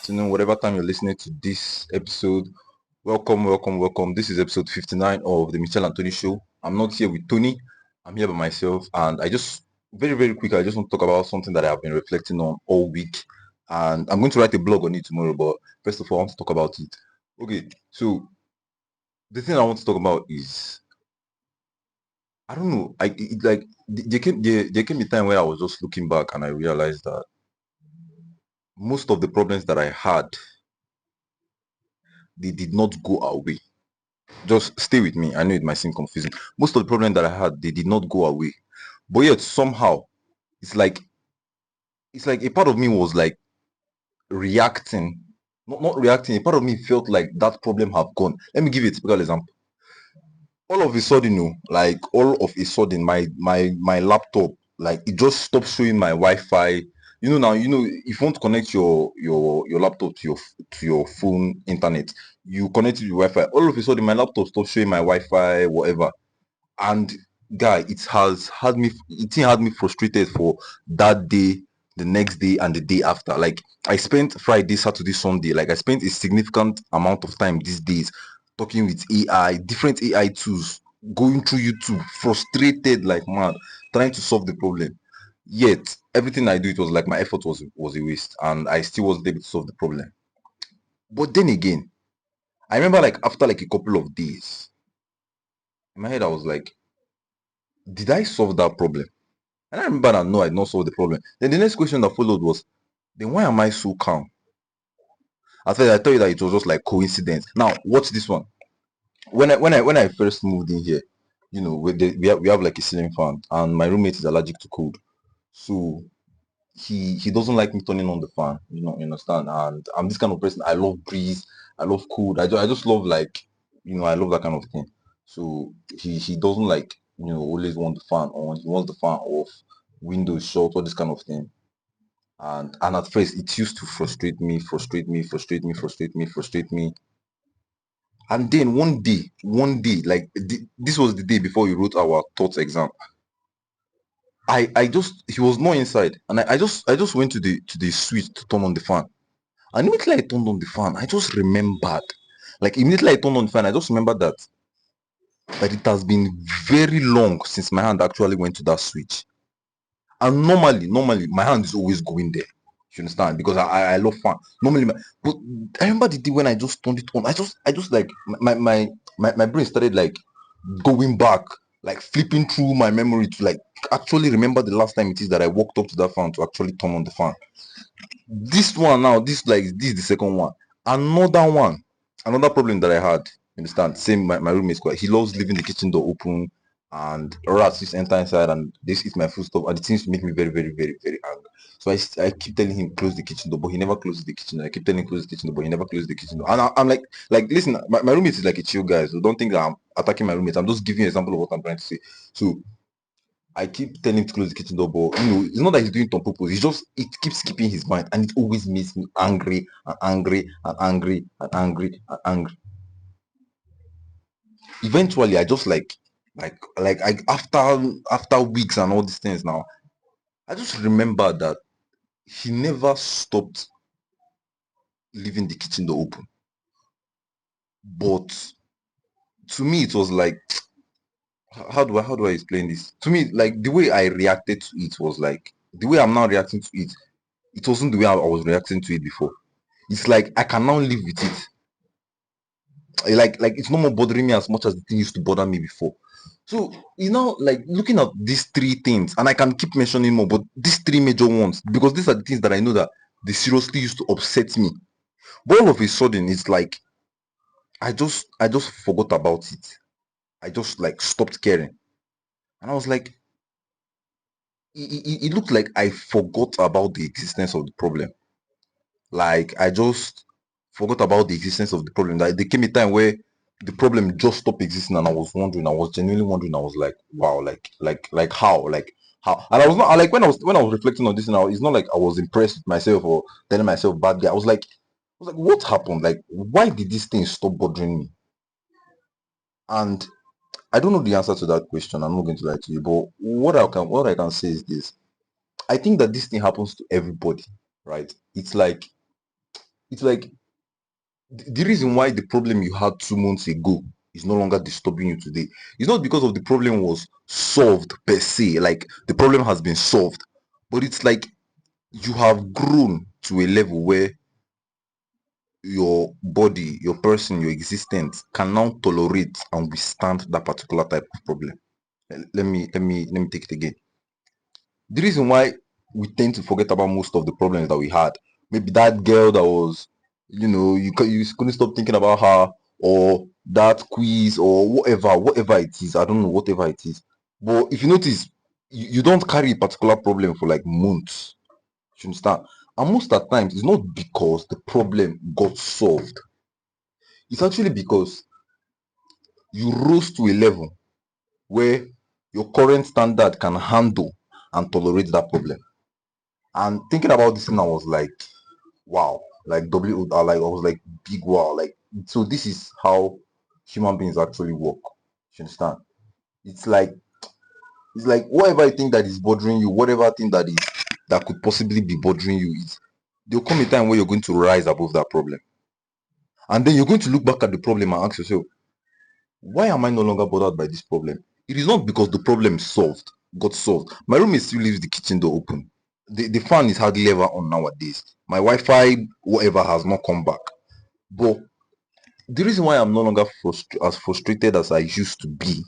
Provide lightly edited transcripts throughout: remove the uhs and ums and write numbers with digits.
afternoon, whatever time you're listening to this episode. Welcome. This is episode 59 of the Michelle and Tony Show. I'm not here with Tony. I'm here by myself, and I just very quick. I just want to talk about something that I've been reflecting on all week, and I'm going to write a blog on it tomorrow. But first of all, I want to talk about it. Okay, so the thing I want to talk about is I don't know. There came a time where I was just looking back and I realized that most of the problems that I had, they did not go away. Just stay with me. I know it might seem confusing. Most of the problems that I had, they did not go away. But yet somehow it's like a part of me was like reacting. Not reacting. A part of me felt like that problem have gone. Let me give you a typical example. All of a sudden, like all of a sudden, my laptop, like it just stopped showing my Wi-Fi. Now, if you want to connect your laptop to your phone internet, you connect it to Wi-Fi. All of a sudden, my laptop stopped showing my Wi-Fi, whatever. And guy, it had me frustrated for that day, the next day, and the day after. Like I spent Friday, Saturday, Sunday, like I spent a significant amount of time these days talking with AI, different AI tools, going through YouTube, frustrated like mad, trying to solve the problem. Yet everything I do, it was like my effort was a waste, and I still wasn't able to solve the problem. But then again, I remember like after like a couple of days, in my head I was like, did I solve that problem? And I remember that no, I did not solve the problem. Then the next question that followed was, then why am I so calm? At first, I thought you that it was just like coincidence. Now, watch this one. When I first moved in here, we have like a ceiling fan, and my roommate is allergic to cold, so he doesn't like me turning on the fan. You understand? And I'm this kind of person. I love breeze. I love cold. I just love like I love that kind of thing. So he doesn't like always want the fan on. He wants the fan off, windows shut, all this kind of thing. And at first it used to frustrate me. And then one day, like this was the day before we wrote our thoughts exam. I just he was not inside, and I just went to the switch to turn on the fan. And immediately I turned on the fan, I just remembered. Like immediately I turned on the fan, I just remembered that it has been very long since my hand actually went to that switch. And normally my hand is always going there. You understand? Because I love fan. Normally, but I remember the day when I just turned it on. I just like my brain started like going back, like flipping through my memory to like actually remember the last time it is that I walked up to that fan to actually turn on the fan. This one now, this is the second one. Another one, another problem that I had. You understand? Same my roommate's quite. He loves leaving the kitchen door open, and rats just enter inside and they just eat my food stuff, and it seems to make me very angry. So I keep telling him close the kitchen door, but he never closes the kitchen door. I keep telling him close the kitchen door, but he never closes the kitchen door. And I'm like, listen, my roommate is like a chill guy, so don't think that I'm attacking my roommate. I'm just giving you an example of what I'm trying to say. So I keep telling him to close the kitchen door, but it's not that he's doing it on purpose. It keeps keeping his mind, and it always makes me angry and angry and angry and angry and angry. Eventually, I just like I after weeks and all these things now, I just remember that he never stopped leaving the kitchen door open. But to me, it was like, how do I explain this? To me, like the way I reacted to it was like the way I'm now reacting to it. It wasn't the way I was reacting to it before. It's like I can now live with it. Like it's no more bothering me as much as the thing used to bother me before. So like looking at these three things, and I can keep mentioning more, but these three major ones, because these are the things that I know that they seriously used to upset me. But all of a sudden, it's like I just forgot about it. I just like stopped caring, and I was like, it looked like I forgot about the existence of the problem. Like I just forgot about the existence of the problem. Like there came a time where the problem just stopped existing, and I was wondering. I was genuinely wondering. I was like, wow, like how, how? And I was not like when I was reflecting on this now. It's not like I was impressed with myself or telling myself bad guy. I was like, what happened? Like, why did this thing stop bothering me? And I don't know the answer to that question. I'm not going to lie to you, but what I can say is this. I think that this thing happens to everybody, right? it's like the reason why the problem you had 2 months ago is no longer disturbing you today. It's not because of the problem was solved per se, like the problem has been solved, but it's like you have grown to a level where your body, your person, your existence can now tolerate and withstand that particular type of problem. Let me take it again. The reason why we tend to forget about most of the problems that we had, maybe that girl that was, you couldn't stop thinking about her, or that quiz, or whatever it is. I don't know, whatever it is. But if you notice, you don't carry a particular problem for like months. You understand? And most of the times, it's not because the problem got solved. It's actually because you rose to a level where your current standard can handle and tolerate that problem. And thinking about this thing, I was like, wow, like like I was like big wow, like so this is how human beings actually work. You understand? It's like it's like whatever thing that is bothering you, whatever thing that could possibly be bothering you, is there'll come a time where you're going to rise above that problem. And then you're going to look back at the problem and ask yourself, why am I no longer bothered by this problem? It is not because the problem got solved. My roommate still leaves the kitchen door open. The fan is hardly ever on nowadays. My Wi-Fi, whatever, has not come back. But the reason why I'm no longer as frustrated as I used to be,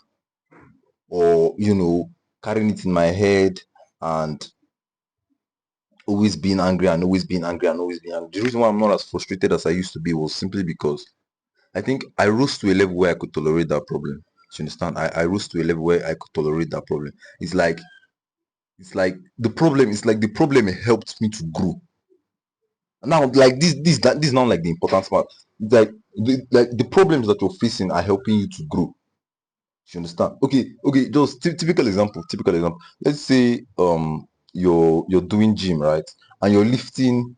or carrying it in my head and always being angry and always being angry and always being angry. The reason why I'm not as frustrated as I used to be was simply because I think I rose to a level where I could tolerate that problem. You understand? I rose to a level where I could tolerate that problem. It's like the problem helped me to grow. Now, like this is not like the important part. It's like the problems that you're facing are helping you to grow. You understand? Okay. Just typical example. Typical example. Let's say you're doing gym, right? And you're lifting.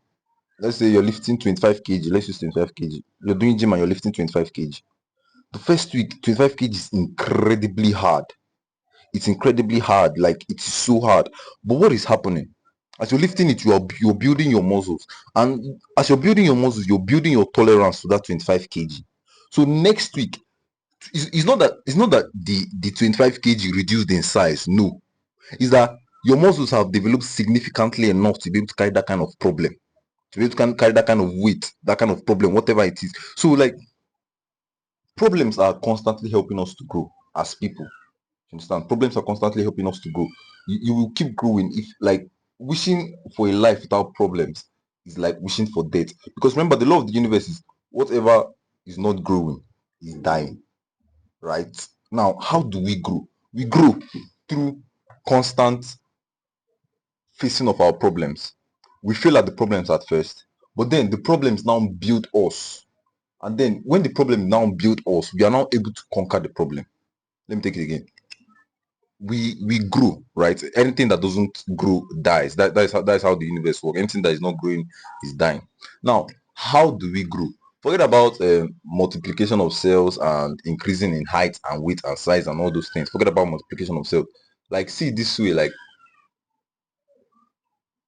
Let's say you're lifting 25 kg. Let's use 25 kg. You're doing gym and you're lifting 25 kg. The first week, 25 kg is incredibly hard. It's incredibly hard. Like it's so hard. But what is happening? As you're lifting it, you're building your muscles, and as you're building your muscles, you're building your tolerance to that 25 kg. So next week, it's not that the 25 kg reduced in size. No, it's that your muscles have developed significantly enough to be able to carry that kind of problem, to be able to carry that kind of weight, that kind of problem, whatever it is. So like problems are constantly helping us to grow as people. You understand? Problems are constantly helping us to grow. You will keep growing if like wishing for a life without problems is like wishing for death. Because remember, the law of the universe is whatever is not growing is dying. Right? Now, how do we grow? We grow through constant facing of our problems. We fail at the problems at first, but then the problems now build us. And then when the problem now build us, we are now able to conquer the problem. Let me take it again. We grow, right? Anything that doesn't grow dies. That is how the universe works. Anything that is not growing is dying. Now, how do we grow? Forget about multiplication of cells and increasing in height and weight and size and all those things. Forget about multiplication of cells. Like, see this way, like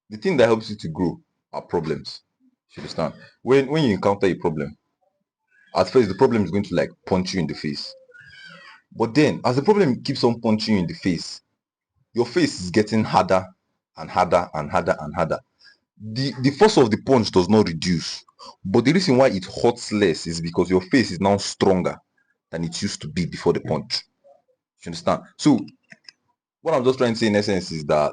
the thing that helps you to grow are problems. You understand? When you encounter a problem, at first the problem is going to like punch you in the face. But then as the problem keeps on punching you in the face, your face is getting harder and harder and harder and harder. The force of the punch does not reduce, but the reason why it hurts less is because your face is now stronger than it used to be before the punch. You understand? So what I'm just trying to say in essence is that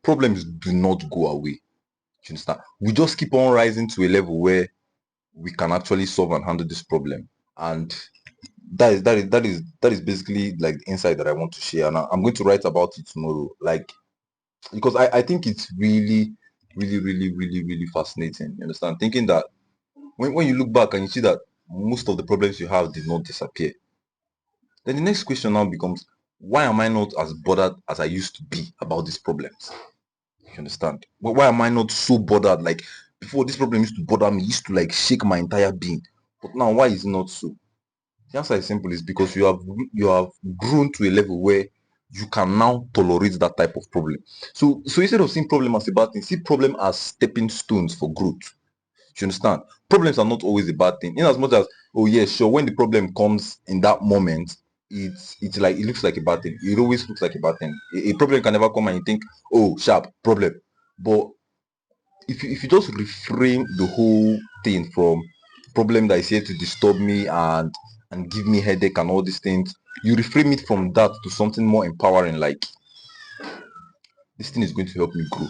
problems do not go away. You understand? We just keep on rising to a level where we can actually solve and handle this problem. And that is basically like the insight that I want to share. And I'm going to write about it tomorrow. Like because I think it's really, really, really, really, really fascinating. You understand? Thinking that when you look back and you see that most of the problems you have did not disappear, then the next question now becomes, why am I not as bothered as I used to be about these problems? You understand? But why am I not so bothered? Like before, this problem used to bother me, used to like shake my entire being. But now, why is it not so? The answer is simple: is because you have grown to a level where you can now tolerate that type of problem. So instead of seeing problem as a bad thing, see problem as stepping stones for growth. you understand? Problems are not always a bad thing. In as much as, oh yeah, sure, when the problem comes in that moment, it's like it looks like a bad thing. It always looks like a bad thing. A problem can never come and you think, oh, sharp problem. But if you just reframe the whole thing from problem that is here to disturb me and give me headache and all these things, you reframe it from that to something more empowering, like this thing is going to help me grow.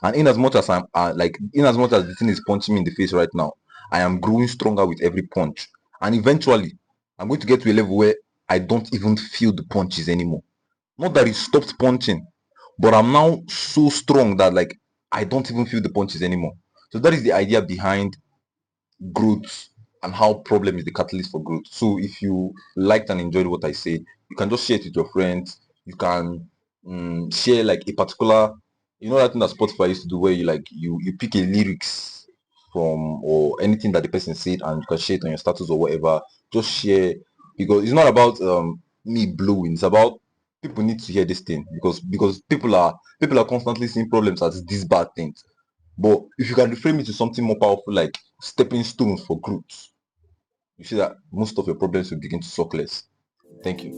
And in as much as in as much as the thing is punching me in the face right now, I am growing stronger with every punch. And eventually, I'm going to get to a level where I don't even feel the punches anymore. Not that it stopped punching, but I'm now so strong that like I don't even feel the punches anymore. So that is the idea behind growth and how problem is the catalyst for growth. So if you liked and enjoyed what I say, you can just share it with your friends. You can share like a particular, you know, that thing that Spotify used to do where you pick a lyrics from or anything that the person said and you can share it on your status or whatever. Just share, because it's not about me blowing. It's about people need to hear this thing, because people are constantly seeing problems as these bad things. But if you can reframe it to something more powerful, like stepping stones for growth, you see that most of your problems will begin to suck less. Thank you.